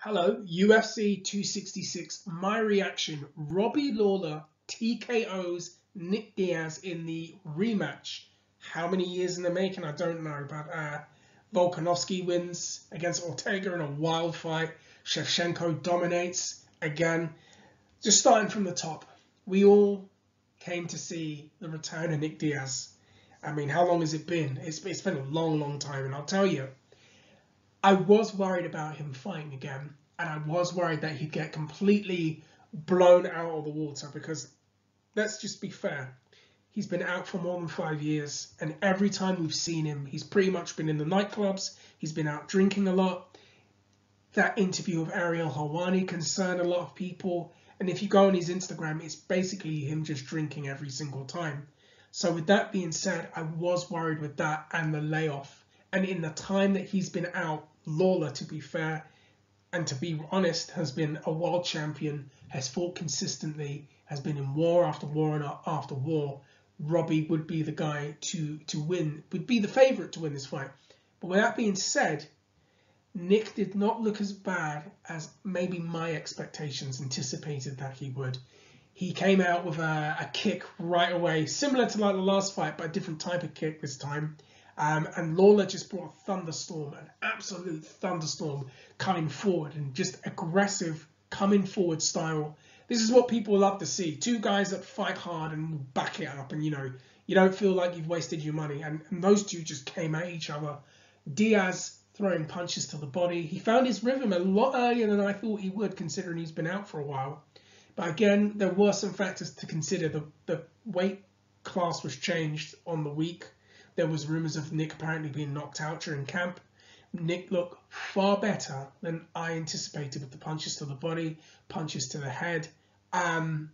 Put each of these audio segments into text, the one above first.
Hello, UFC 266, my reaction. Robbie Lawler TKOs Nick Diaz in the rematch. How many years in the making, I don't know, but Volkanovski wins against Ortega in a wild fight. Shevchenko dominates again. Just starting from the top, we all came to see the return of Nick Diaz. I mean, how long has it been? It's been a long time, and I'll tell you, I was worried about him fighting again, and I was worried that he'd get completely blown out of the water because, let's just be fair, he's been out for more than 5 years, and every time we've seen him, he's pretty much been in the nightclubs, he's been out drinking a lot. That interview with Ariel Helwani concerned a lot of people, and if you go on his Instagram, it's basically him just drinking every single time. So with that being said, I was worried with that and the layoff. And in the time that he's been out, Lawler, to be fair, and to be honest, has been a world champion, has fought consistently, has been in war after war and after war. Robbie would be the guy to win, would be the favourite to win this fight. But with that being said, Nick did not look as bad as maybe my expectations anticipated that he would. He came out with a kick right away, similar to like the last fight, but a different type of kick this time. And Lawler just brought a thunderstorm, an absolute thunderstorm coming forward, and just aggressive coming forward style. This is what people love to see. Two guys that fight hard and back it up, and you don't feel like you've wasted your money. And those two just came at each other. Diaz throwing punches to the body. He found his rhythm a lot earlier than I thought he would, considering he's been out for a while. But again, there were some factors to consider. The weight class was changed on the week. There was rumours of Nick apparently being knocked out during camp. Nick looked far better than I anticipated with the punches to the body, punches to the head. I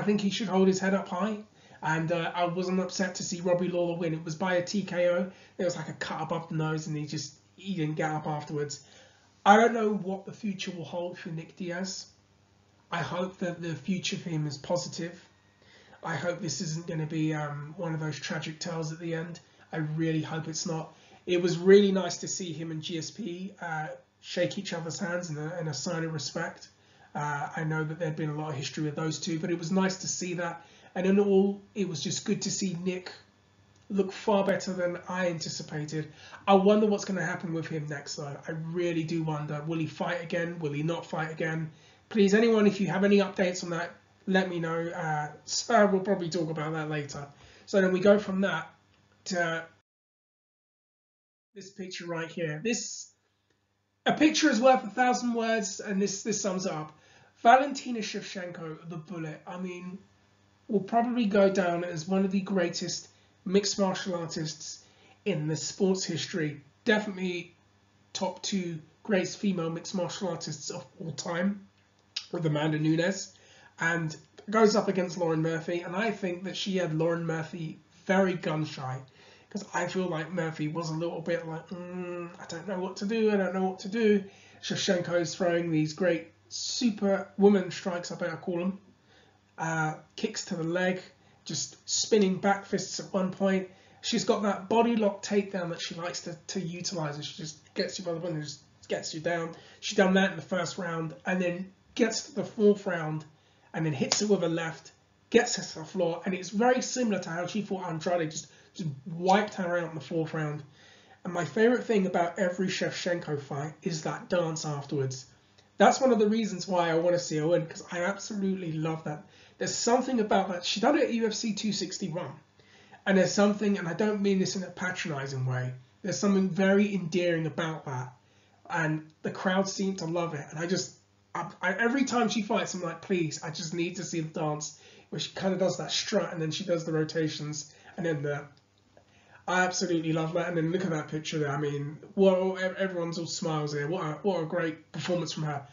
think he should hold his head up high. And I wasn't upset to see Robbie Lawler win. It was by a TKO. There was like a cut above the nose, and he didn't get up afterwards. I don't know what the future will hold for Nick Diaz. I hope that the future for him is positive. I hope this isn't going to be one of those tragic tales at the end. I really hope it's not. It was really nice to see him and GSP shake each other's hands in a sign of respect. I know that there'd been a lot of history with those two, but it was nice to see that. And in all, it was just good to see Nick look far better than I anticipated. I wonder what's going to happen with him next, though. I really do wonder. Will he fight again? Will he not fight again? Please, anyone, if you have any updates on that, let me know. So we'll probably talk about that later. So then we go from that to this picture right here. A picture is worth 1,000 words, and this sums it up. Valentina Shevchenko, the Bullet, I mean, will probably go down as one of the greatest mixed martial artists in the sports history. Definitely top 2 greatest female mixed martial artists of all time, with Amanda Nunes, and goes up against Lauren Murphy. And I think that she had Lauren Murphy very gun shy, because I feel like Murphy was a little bit like, I don't know what to do, I don't know what to do. Shevchenko's throwing these great superwoman strikes, I better call them. Kicks to the leg, just spinning back fists at one point. She's got that body lock takedown that she likes to utilize, and she just gets you by the body and just gets you down. She's done that in the first round, and then gets to the 4th round, and then hits it with a left, gets her to the floor, and it's very similar to how she fought Andrade, just wiped her out in the 4th round. And my favourite thing about every Shevchenko fight is that dance afterwards. That's one of the reasons why I want to see her win, because I absolutely love that. There's something about that. She done it at UFC 261. And there's something, and I don't mean this in a patronising way, there's something very endearing about that. And the crowd seem to love it. And every time she fights, I'm like, please, I just need to see the dance, where she kind of does that strut, and then she does the rotations, and then I absolutely love that. And then look at that picture there. I mean, well, everyone's all smiles there. What a great performance from her.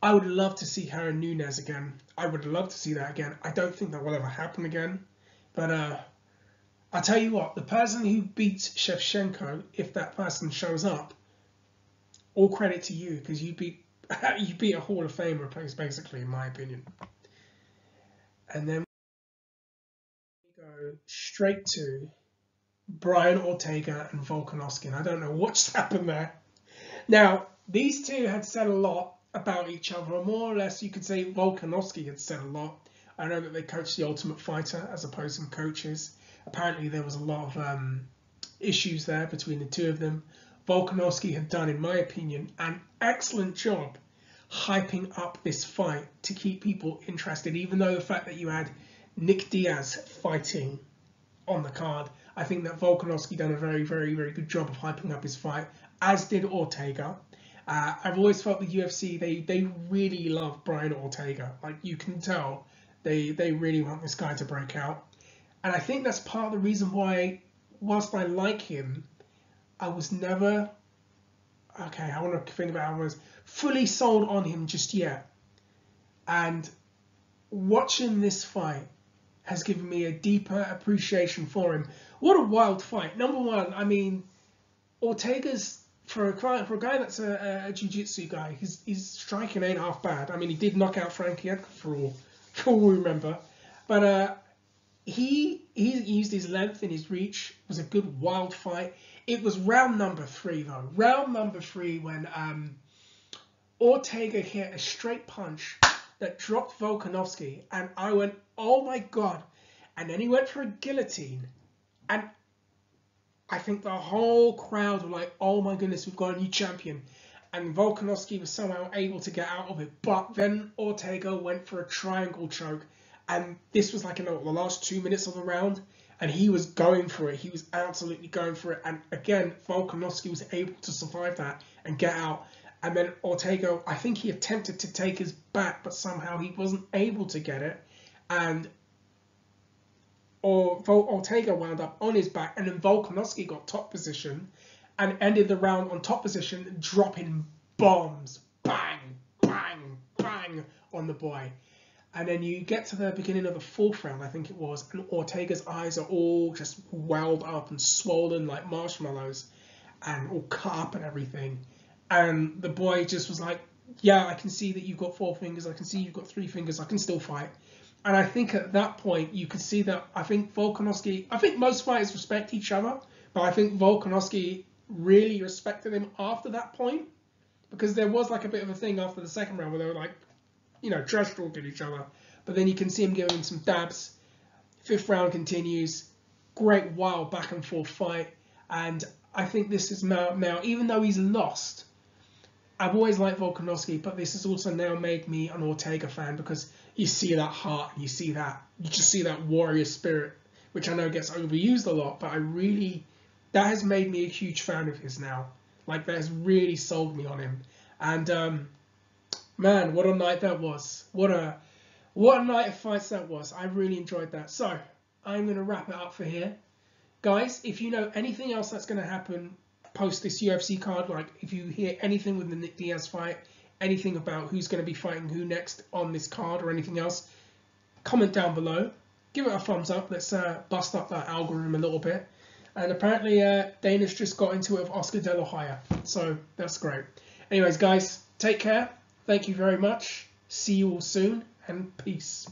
I would love to see her and Nunes again. I would love to see that again. I don't think that will ever happen again. But I'll tell you what, the person who beats Shevchenko, if that person shows up, all credit to you, because you beat a Hall of Famer, basically, in my opinion. And then we go straight to Brian Ortega and Volkanovski. And I don't know what's happened there. Now, these two had said a lot about each other, or more or less you could say Volkanovski had said a lot. I know that they coached the Ultimate Fighter as opposing coaches. Apparently there was a lot of issues there between the two of them. Volkanovski had done, in my opinion, an excellent job hyping up this fight to keep people interested, even though the fact that you had Nick Diaz fighting on the card, I think that Volkanovski done a very, very, very good job of hyping up his fight, as did Ortega. I've always felt the UFC, they really love Brian Ortega. Like, you can tell they really want this guy to break out. And I think that's part of the reason why, whilst I like him, I was never, okay, I want to think about how I was fully sold on him just yet. And watching this fight has given me a deeper appreciation for him. What a wild fight. Number one, I mean, Ortega's, for a guy that's a jiu-jitsu guy, his striking ain't half bad. I mean, he did knock out Frankie Edgar for all we remember. But he used his length and his reach. It was a good wild fight. It was round number 3 though. Round number 3 when Ortega hit a straight punch that dropped Volkanovski, and I went, oh my god. And then he went for a guillotine, and I think the whole crowd were like, oh my goodness, we've got a new champion. And Volkanovski was somehow able to get out of it, but then Ortega went for a triangle choke, and this was like in the last 2 minutes of the round, and he was going for it. He was absolutely going for it, and again, Volkanovski was able to survive that and get out. And then Ortega, I think he attempted to take his back, but somehow he wasn't able to get it, and Ortega wound up on his back, and then Volkanovski got top position and ended the round on top position, dropping bombs, bang, bang, bang on the boy. And then you get to the beginning of the 4th round, I think it was, and Ortega's eyes are all just welled up and swollen like marshmallows and all cut up and everything. And the boy just was like, yeah, I can see that you've got 4 fingers, I can see you've got 3 fingers, I can still fight. And I think at that point, you could see that, I think Volkanovski, I think most fighters respect each other, but I think Volkanovski really respected him after that point, because there was like a bit of a thing after the 2nd round where they were like, you know, trash talking each other. But then you can see him giving him some dabs. 5th round continues. Great, wild back and forth fight. And I think this is now, even though he's lost, I've always liked Volkanovski, but this has also now made me an Ortega fan, because you see that heart, and you just see that warrior spirit, which I know gets overused a lot, but that has made me a huge fan of his now. Like, that has really sold me on him. And man, what a night that was. What a night of fights that was. I really enjoyed that. So I'm going to wrap it up for here. Guys, if you know anything else that's going to happen post this UFC card, like if you hear anything with the Nick Diaz fight, anything about who's going to be fighting who next on this card or anything else, comment down below. Give it a thumbs up. Let's bust up that algorithm a little bit. And apparently Dana's just got into it with Oscar De La Hoya. So that's great. Anyways, guys, take care. Thank you very much. See you all soon, and peace.